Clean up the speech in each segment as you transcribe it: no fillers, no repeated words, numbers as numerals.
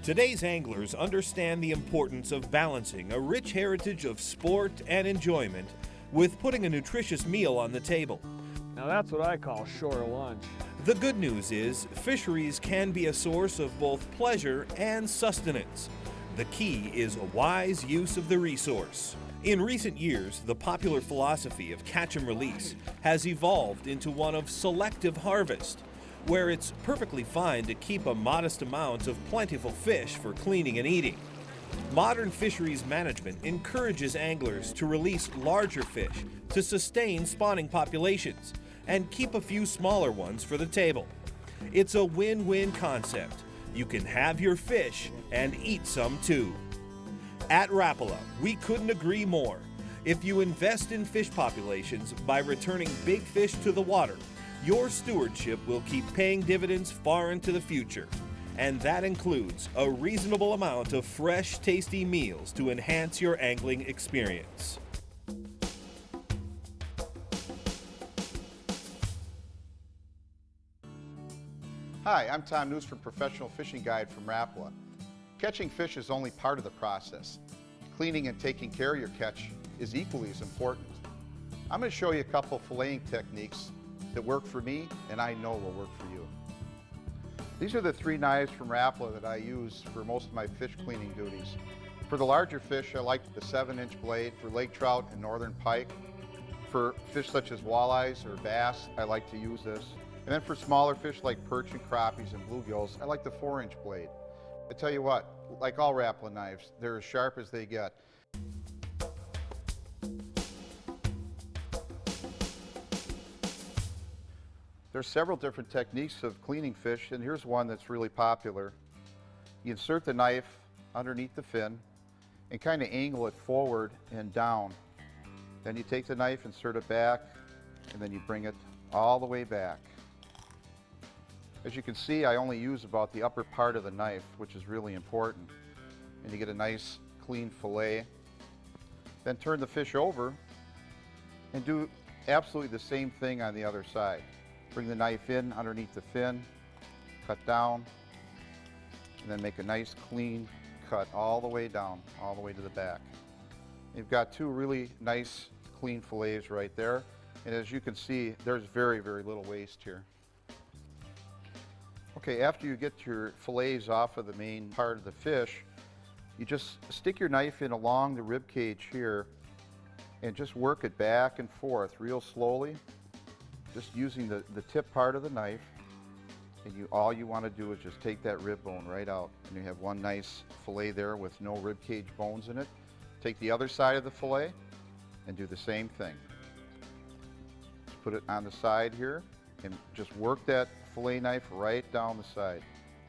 Today's anglers understand the importance of balancing a rich heritage of sport and enjoyment with putting a nutritious meal on the table. Now that's what I call short lunch. The good news is fisheries can be a source of both pleasure and sustenance. The key is a wise use of the resource. In recent years, the popular philosophy of catch and release has evolved into one of selective harvest, where it's perfectly fine to keep a modest amount of plentiful fish for cleaning and eating. Modern fisheries management encourages anglers to release larger fish to sustain spawning populations and keep a few smaller ones for the table. It's a win-win concept. You can have your fish and eat some too. At Rapala, we couldn't agree more. If you invest in fish populations by returning big fish to the water, your stewardship will keep paying dividends far into the future. And that includes a reasonable amount of fresh, tasty meals to enhance your angling experience. Hi, I'm Tom Newsford, Professional Fishing Guide from Rapala. Catching fish is only part of the process. Cleaning and taking care of your catch is equally as important. I'm going to show you a couple filleting techniques that work for me and I know will work for you. These are the 3 knives from Rapala that I use for most of my fish cleaning duties. For the larger fish, I like the 7-inch blade for lake trout and northern pike. For fish such as walleyes or bass, I like to use this. And then for smaller fish like perch and crappies and bluegills, I like the 4-inch blade. I tell you what, like all Rapala knives, they're as sharp as they get. There's several different techniques of cleaning fish, and here's one that's really popular. You insert the knife underneath the fin and kind of angle it forward and down. Then you take the knife, insert it back, and then you bring it all the way back. As you can see, I only use about the upper part of the knife, which is really important. And you get a nice clean fillet. Then turn the fish over and do absolutely the same thing on the other side. Bring the knife in underneath the fin, cut down, and then make a nice clean cut all the way down, all the way to the back. You've got 2 really nice clean fillets right there. And as you can see, there's very, very little waste here. Okay, after you get your fillets off of the main part of the fish, you just stick your knife in along the rib cage here and just work it back and forth real slowly, just using the tip part of the knife. And all you want to do is just take that rib bone right out, and you have one nice fillet there with no rib cage bones in it. Take the other side of the fillet and do the same thing. Just put it on the side here and just work that fillet knife right down the side.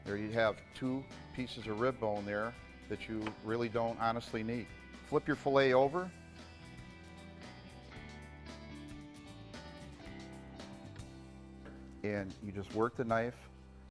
There you have 2 pieces of rib bone there that you really don't honestly need. Flip your fillet over. And you just work the knife